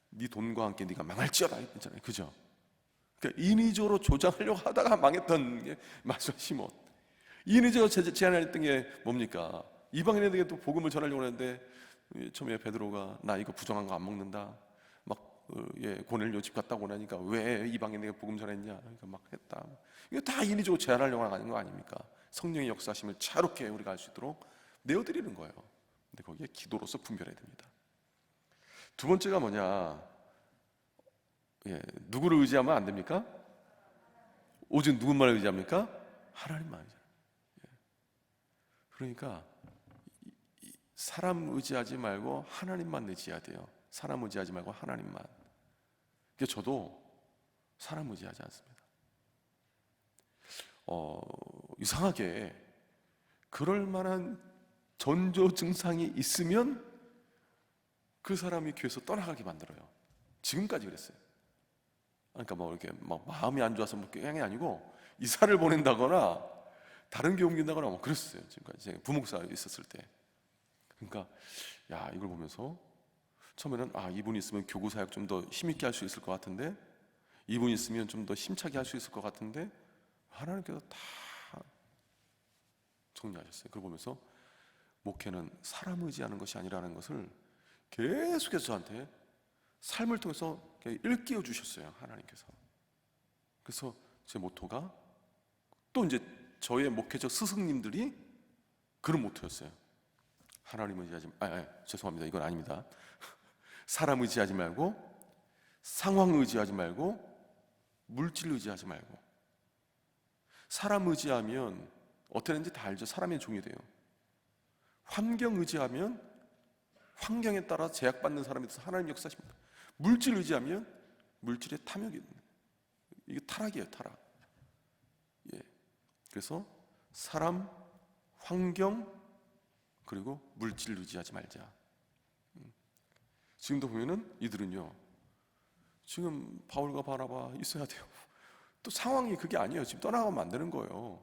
네 돈과 함께 네가 망할지어다 했잖아요, 그죠? 그러니까 인위적으로 조장하려고 하다가 망했던 게 마술사 시몬. 이은혜가 제안했던 게 뭡니까? 이방인에게 또 복음을 전하려고 하는데 처음에 베드로가 나 이거 부정한 거 안 먹는다 막 고넬료 집 갔다 오고 나니까 왜 이방인에게 복음 전했냐, 그러니까 막 했다. 이거 다 인위적으로 제한하려고 하는 거 아닙니까? 성령의 역사심을 자유롭게 우리가 알 수 있도록 내어드리는 거예요. 근데 거기에 기도로서 분별해야 됩니다. 두 번째가 뭐냐? 누구를 의지하면 안 됩니까? 오직 누군만을 의지합니까? 하나님만 의지합니다. 그러니까 사람 의지하지 말고 하나님만 의지해야 돼요. 사람 의지하지 말고 하나님만. 그러니까 저도 사람 의지하지 않습니다. 이상하게 그럴 만한 전조 증상이 있으면 그 사람이 교회에서 떠나가게 만들어요. 지금까지 그랬어요. 그러니까 뭐 이렇게 막 마음이 안 좋아서 뭐 그게 아니고 이사를 보낸다거나 다른 교회 옮긴다거나 뭐 그랬어요. 지금까지 제가 부목사 있었을 때. 그러니까 야, 이걸 보면서 처음에는 이분이 있으면 교구 사역 좀 더 힘있게 할 수 있을 것 같은데, 이분이 있으면 좀 더 힘차게 할 수 있을 것 같은데, 하나님께서 다 정리하셨어요. 그걸 보면서 목회는 사람 의지하는 것이 아니라는 것을 계속해서 저한테 삶을 통해서 일깨워 주셨어요, 하나님께서. 그래서 제 모토가 또 이제 저의 목회적 스승님들이 그런 모토였어요. 하나님 의지하지, 죄송합니다. 이건 아닙니다. 사람 의지하지 말고, 상황 의지하지 말고, 물질 의지하지 말고. 사람 의지하면 어떻게 되는지 다 알죠. 사람의 종이 돼요. 환경 의지하면 환경에 따라 제약받는 사람이 돼서 하나님 역사십니다. 물질 의지하면 물질의 탐욕이 있는, 이게 타락이에요, 타락. 그래서 사람, 환경, 그리고 물질 의지하지 말자. 지금도 보면은 이들은요, 지금 바울과 바나바 있어야 돼요. 또 상황이 그게 아니에요. 지금 떠나가면 안 되는 거예요.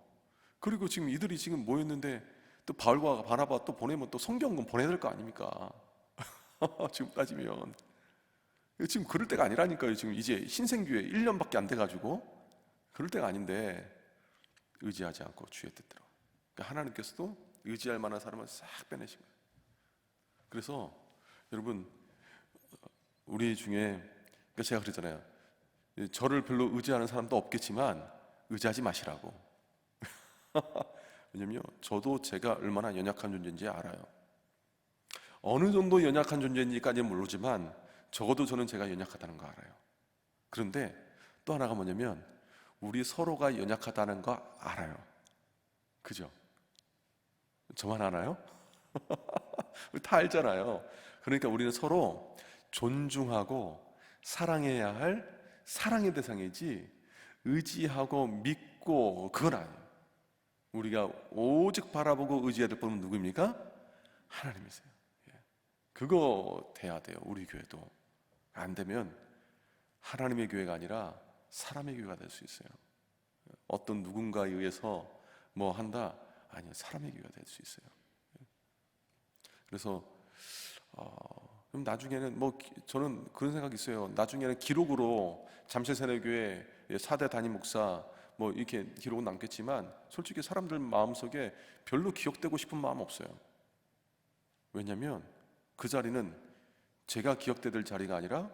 그리고 지금 이들이 지금 모였는데 또 바울과 바나바 또 보내면 또 성경은 보내야 될 거 아닙니까? 지금 따지면 지금 그럴 때가 아니라니까요. 지금 이제 신생교회 1년밖에 안 돼가지고 그럴 때가 아닌데 의지하지 않고 주의 뜻대로. 그러니까 하나님께서도 의지할 만한 사람을 싹 빼내신 거예요. 그래서 여러분, 우리 중에, 그러니까 제가 그러잖아요. 저를 별로 의지하는 사람도 없겠지만 의지하지 마시라고. 왜냐면 저도 제가 얼마나 연약한 존재인지 알아요. 어느 정도 연약한 존재인지까지는 모르지만 적어도 저는 제가 연약하다는 거 알아요. 그런데 또 하나가 뭐냐면 우리 서로가 연약하다는 거 알아요. 그죠? 저만 아나요? 다 알잖아요. 그러니까 우리는 서로 존중하고 사랑해야 할 사랑의 대상이지 의지하고 믿고 그건 아니에요. 우리가 오직 바라보고 의지해야 될 분은 누구입니까? 하나님이세요. 그거 돼야 돼요. 우리 교회도. 안 되면 하나님의 교회가 아니라 사람의 교회가 될 수 있어요. 어떤 누군가에 의해서 뭐 한다? 아니요, 사람의 교회가 될 수 있어요. 그래서 그럼 나중에는 저는 그런 생각이 있어요. 나중에는 기록으로 잠실세례교회 4대 담임 목사 이렇게 기록은 남겠지만 솔직히 사람들 마음속에 별로 기억되고 싶은 마음 없어요. 왜냐하면 그 자리는 제가 기억될 자리가 아니라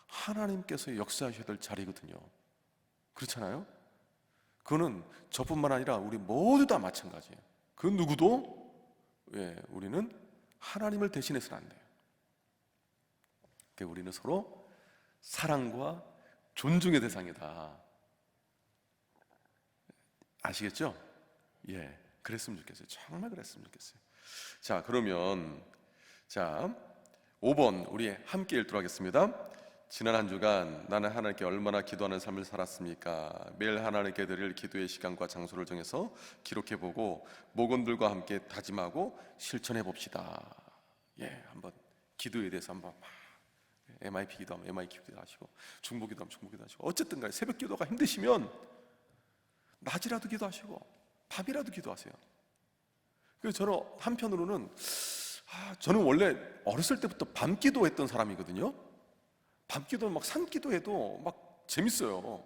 하나님께서 역사하셔야 될 자리거든요. 그렇잖아요? 그거는 저뿐만 아니라 우리 모두 다 마찬가지예요. 그 누구도 우리는 하나님을 대신해서는 안 돼요. 그러니까 우리는 서로 사랑과 존중의 대상이다. 아시겠죠? 그랬으면 좋겠어요. 정말 그랬으면 좋겠어요. 자, 그러면 5번 우리 함께 읽도록 하겠습니다. 지난 한 주간 나는 하나님께 얼마나 기도하는 삶을 살았습니까? 매일 하나님께 드릴 기도의 시간과 장소를 정해서 기록해보고 목원들과 함께 다짐하고 실천해 봅시다. 한번 기도에 대해서 한번 MIP 기도하면 MIP 기도 하시고, 중보 기도하면 중보 기도 하시고, 어쨌든 간에 새벽 기도가 힘드시면 낮이라도 기도하시고 밤이라도 기도하세요. 그래서 저는 한편으로는 저는 원래 어렸을 때부터 밤 기도했던 사람이거든요. 밤 기도는 막 산 기도해도 막 재밌어요.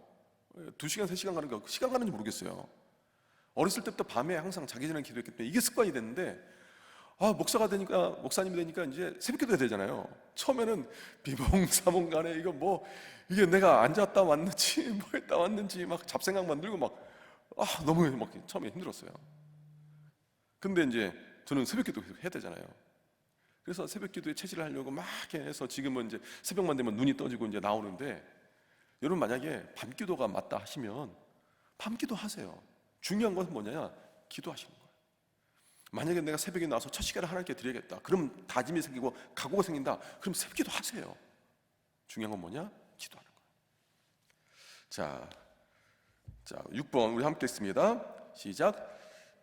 2시간, 3시간 가는 거 시간 가는지 모르겠어요. 어렸을 때부터 밤에 항상 자기 전에 기도했기 때문에 이게 습관이 됐는데, 목사가 되니까, 목사님이 되니까 이제 새벽 기도해야 되잖아요. 처음에는 비몽사몽간에 이게 내가 앉았다 왔는지 뭐 했다 왔는지 막 잡생각만 들고 너무 막 처음에 힘들었어요. 근데 이제 저는 새벽 기도 해야 되잖아요. 그래서 새벽 기도에 체질을 하려고 막 해서 지금은 이제 새벽만 되면 눈이 떠지고 이제 나오는데, 여러분 만약에 밤 기도가 맞다 하시면 밤 기도 하세요. 중요한 것은 뭐냐? 기도하시는 거예요. 만약에 내가 새벽에 나와서 첫 시간을 하나님께 드려야겠다, 그럼 다짐이 생기고 각오가 생긴다, 그럼 새벽 기도 하세요. 중요한 건 뭐냐? 기도하는 거예요. 자 6번 우리 함께 읽습니다. 시작.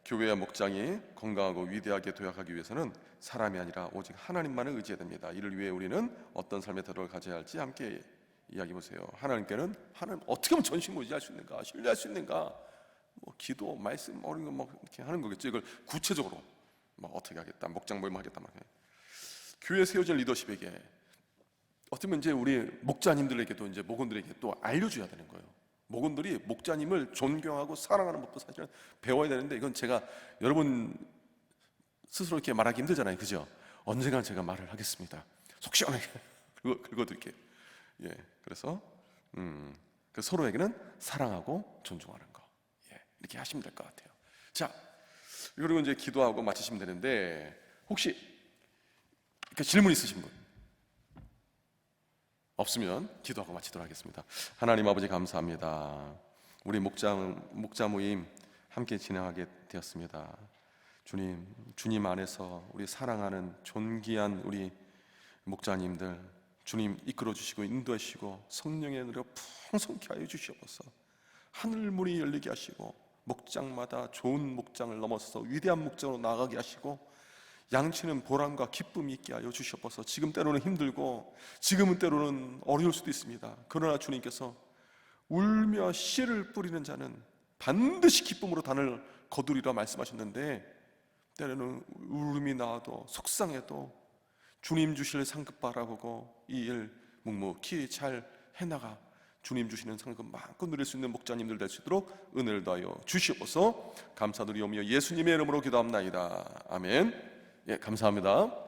교회와 목장이 건강하고 위대하게 도약하기 위해서는 사람이 아니라 오직 하나님만을 의지해야 됩니다. 이를 위해 우리는 어떤 삶의 태도를 가져야 할지 함께 이야기해 보세요. 하나님 어떻게 하면 전심을 의지할 수 있는가, 신뢰할 수 있는가, 기도, 말씀 이런 거 이렇게 하는 거겠죠. 이걸 구체적으로 어떻게 하겠다, 목장 모임 하겠다 교회 세워진 리더십에게 어떻게 보면 이제 우리 목자님들에게도 이제 목원들에게 또 알려줘야 되는 거예요. 목원들이 목자님을 존경하고 사랑하는 법도 사실은 배워야 되는데, 이건 제가 여러분 스스로 이렇게 말하기 힘들잖아요, 그죠? 언젠간 제가 말을 하겠습니다. 속 시원하게 긁어드릴게요. 그래서 서로에게는 사랑하고 존중하는 거, 이렇게 하시면 될 것 같아요. 자, 그리고 이제 기도하고 마치시면 되는데, 혹시 질문 있으신 분 없으면 기도하고 마치도록 하겠습니다. 하나님 아버지 감사합니다. 우리 목자 모임 함께 진행하게 되었습니다. 주님 안에서 우리 사랑하는 존귀한 우리 목자님들, 주님 이끌어 주시고 인도해 주시고 성령의 은혜로 풍성케 하여 주시옵소서. 하늘 문이 열리게 하시고 목장마다 좋은 목장을 넘어서서 위대한 목장으로 나아가게 하시고, 양치는 보람과 기쁨이 있게 하여 주시옵소서. 지금 때로는 힘들고 지금은 때로는 어려울 수도 있습니다. 그러나 주님께서 울며 씨를 뿌리는 자는 반드시 기쁨으로 단을 거두리라 말씀하셨는데, 때로는 울음이 나와도 속상해도 주님 주실 상급 바라보고 이 일 묵묵히 잘 해나가 주님 주시는 상급 마음껏 누릴 수 있는 목자님들 될 수 있도록 은혜를 더하여 주시옵소서. 감사드리오며 예수님의 이름으로 기도합나이다. 아멘. 감사합니다.